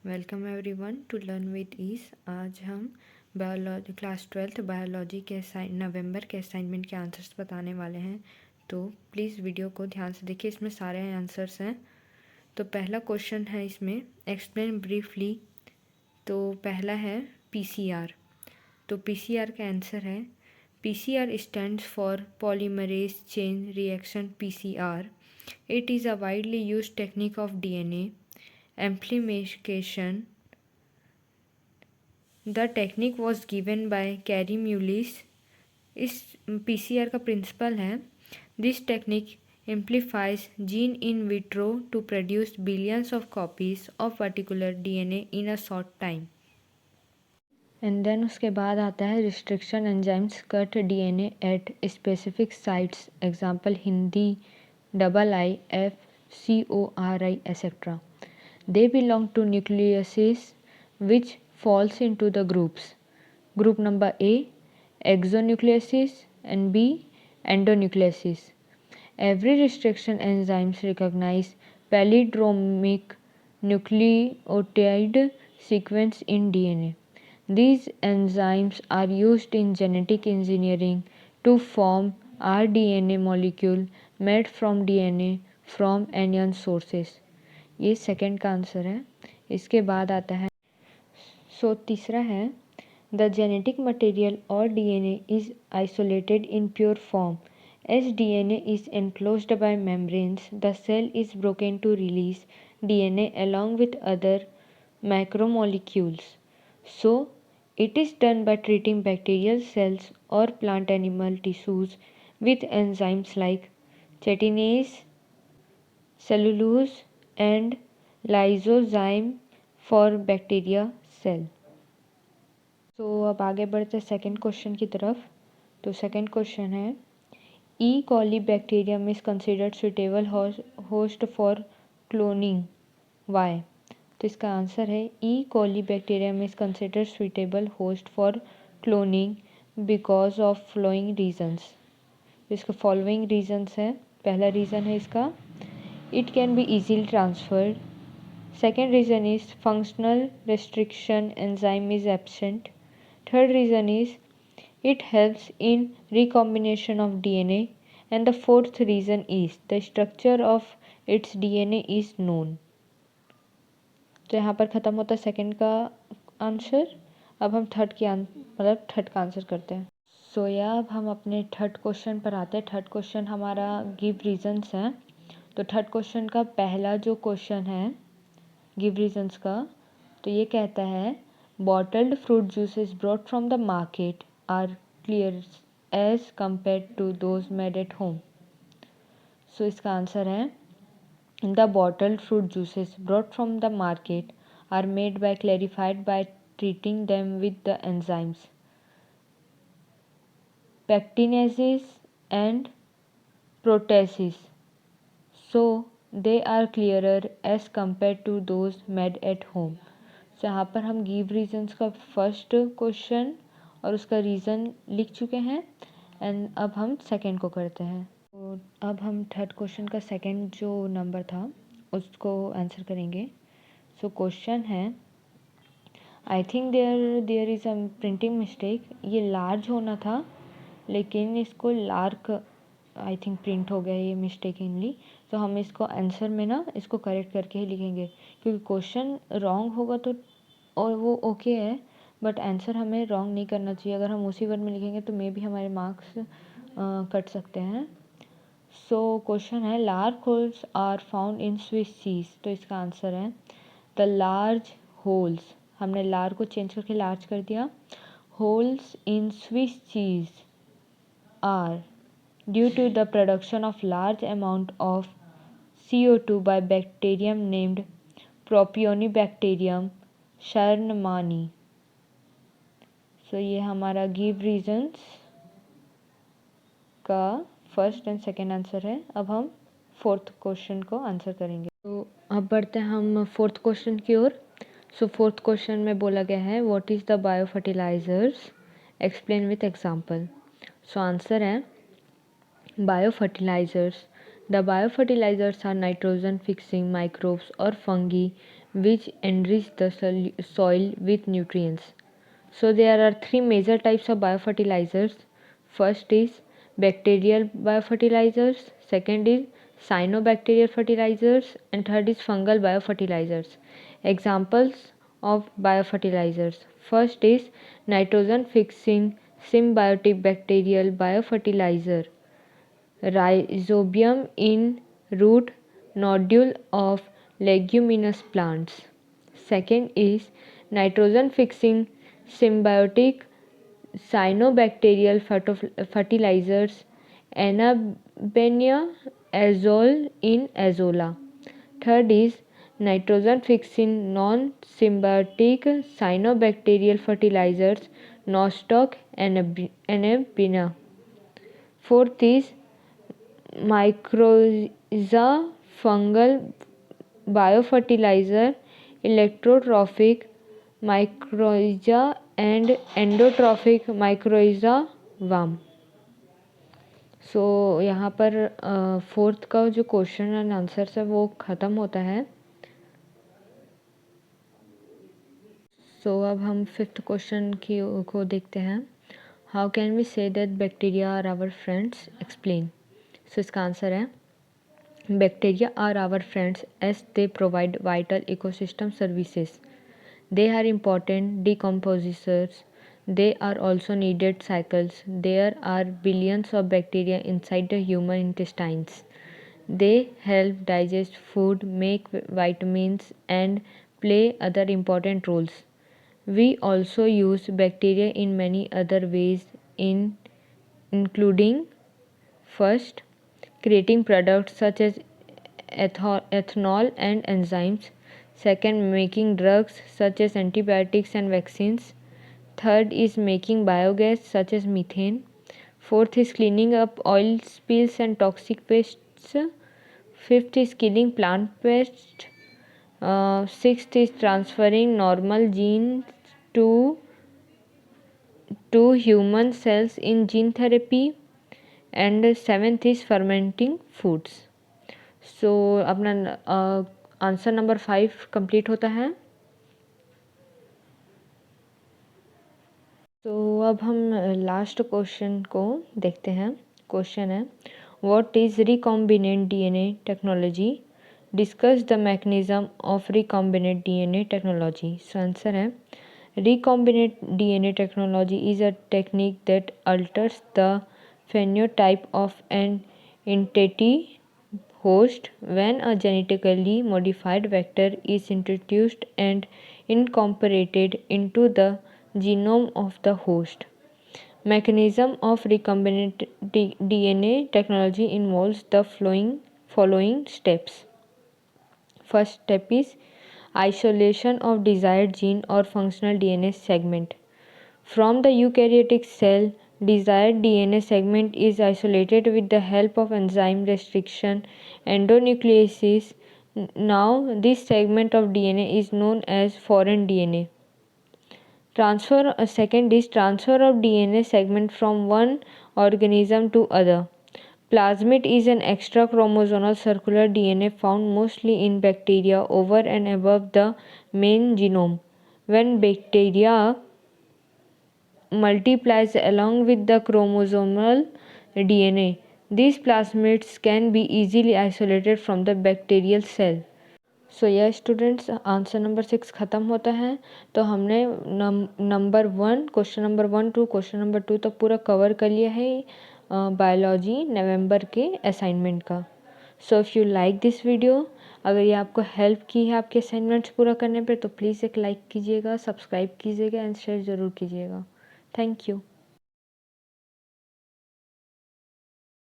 Welcome everyone to learn with ease. आज हम biology class 12th biology के नवंबर के असाइनमेंट के आंसर्स बताने वाले हैं। तो प्लीज़ वीडियो को ध्यान से देखिए, इसमें सारे आंसर्स हैं। तो पहला क्वेश्चन है इसमें, एक्सप्लेन ब्रीफली। तो पहला है पीसीआर। तो पीसीआर का आंसर है PCR stands for polymerase chain reaction PCR. It is a widely used technique of DNA amplification. The technique was given by Kary Mullis. इस पीसीआर का प्रिंसिपल है, this technique amplifies gene in vitro to produce billions of copies of particular DNA in a short time. And then उसके बाद आता है restriction enzymes cut DNA at specific sites, example Hind IIFCORI etc. They belong to nucleases which falls into the groups. Group number A, exonucleases, and B, endonucleases. Every restriction enzymes recognize palindromic nucleotide sequence in DNA. These enzymes are used in genetic engineering to form rDNA molecule made from DNA from alien sources. ये second का answer है। इसके बाद आता है तीसरा है, the genetic material और DNA is isolated in pure form as DNA is enclosed by membranes the cell is broken to release DNA along with other macromolecules. So it is done by treating bacterial cells और plant animal tissues with enzymes like chitinase, cellulose and lysozyme for bacteria cell. तो अब आगे बढ़ते हैं second question की तरफ। तो second question है, E coli bacterium is considered suitable host for cloning, why? तो इसका आंसर है E coli bacterium is considered suitable host for cloning because of following reasons. इसका फॉलोइंग रीजन्स है। पहला रीज़न है इसका, it can be easily transferred. Second reason is functional restriction enzyme is absent. Third reason is it helps in recombination of DNA. And the fourth reason is the structure of its DNA is known. तो यहाँ पर ख़त्म होता है second का answer. अब हम third का आंसर करते हैं। अब हम अपने थर्ड क्वेश्चन पर आते हैं। थर्ड क्वेश्चन हमारा गिव रीजन्स है। तो थर्ड क्वेश्चन का पहला जो क्वेश्चन है गिव रीजन्स का, तो ये कहता है bottled fruit juices brought from the market are clear as compared to those made at home. So इसका आंसर है the bottled fruit juices brought from the market are made by clarified by treating them with the enzymes pectinases and proteases, so they are clearer as compared to those made at home. So यहाँ पर हम give regions का first question और उसका reason लिख चुके हैं। And अब हम सेकंड को करते हैं। तो अब हम थर्ड क्वेश्चन का सेकंड जो नंबर था उसको आंसर करेंगे। सो क्वेश्चन है, I think there is a printing mistake. ये लार्ज होना था लेकिन इसको लार्क आई थिंक प्रिंट हो गया ये मिस्टेकनली। तो हम इसको आंसर में ना इसको करेक्ट करके ही लिखेंगे, क्योंकि क्वेश्चन रॉन्ग होगा तो और वो ओके है, बट आंसर हमें रॉन्ग नहीं करना चाहिए। अगर हम उसी वर्ड में लिखेंगे तो मे भी हमारे मार्क्स कट सकते हैं। सो क्वेश्चन है, large holes are found in Swiss cheese. तो इसका आंसर है द लार्ज होल्स, हमने लार को चेंज करके लार्ज कर दिया, holes in Swiss cheese are due to the production of large amount of CO2 by bacterium named Propionibacterium shermani. ये हमारा गिव रीजन्स का फर्स्ट एंड सेकेंड आंसर है। अब हम फोर्थ क्वेश्चन को आंसर करेंगे। तो अब बढ़ते हैं हम फोर्थ क्वेश्चन की ओर। फोर्थ क्वेश्चन में बोला गया है what is the bio fertilizers, explain with example. Answer है biofertilizers. The biofertilizers are nitrogen fixing microbes or fungi which enrich the soil with nutrients. So there are three major types of biofertilizers. First is bacterial biofertilizers, second is cyanobacterial fertilizers, and third is fungal biofertilizers. Examples of biofertilizers. First is nitrogen fixing symbiotic bacterial biofertilizer, Rhizobium in root nodule of leguminous plants. Second is nitrogen fixing symbiotic cyanobacterial fertilizers, Anabaena azole in azolla. Third is nitrogen fixing non symbiotic cyanobacterial fertilizers, Nostoc Anabaena. Fourth is mycorrhiza fungal biofertilizer, electrotrophic mycorrhiza and endotrophic mycorrhiza worm. सो यहाँ पर fourth का जो question and answer है वो ख़त्म होता है. सो अब हम फिफ्थ क्वेश्चन को देखते हैं. How can we say that bacteria are our friends, explain. So इसका आंसर है bacteria are our friends as they provide vital ecosystem services. They are important decomposers. They are also needed cycles. There are billions of bacteria inside the human intestines. They help digest food, make vitamins, and play other important roles. We also use bacteria in many other ways, including first, creating products such as ethanol and enzymes. Second, making drugs such as antibiotics and vaccines. Third is making biogas such as methane. Fourth is cleaning up oil spills and toxic wastes. Fifth is killing plant pests. Sixth is transferring normal genes to human cells in gene therapy. And seventh is fermenting foods. So अपना answer number 5 complete होता है. तो अब हम last question को देखते हैं. Question है what is recombinant DNA technology, discuss the mechanism of recombinant DNA technology. So answer है recombinant DNA technology is a technique that alters the phenotype of an entity host when a genetically modified vector is introduced and incorporated into the genome of the host. Mechanism of recombinant DNA technology involves the following steps. First step is isolation of desired gene or functional DNA segment. From the eukaryotic cell, desired DNA segment is isolated with the help of enzyme restriction endonucleases. Now, this segment of DNA is known as foreign DNA. Second is transfer of DNA segment from one organism to other. Plasmid is an extra chromosomal circular DNA found mostly in bacteria over and above the main genome. When bacteria multiplies along with the chromosomal DNA, these plasmids can be easily isolated from the bacterial cell. सो यह students answer number 6 ख़त्म होता है. तो हमने number 1 question number 1 to question number 2 तक पूरा cover कर लिया है बायोलॉजी नवंबर के असाइनमेंट का. So if you like this video, अगर ये आपको हेल्प की है आपके असाइनमेंट्स पूरा करने पे, तो प्लीज़ एक लाइक कीजिएगा, सब्सक्राइब कीजिएगा एंड शेयर ज़रूर कीजिएगा. Thank you.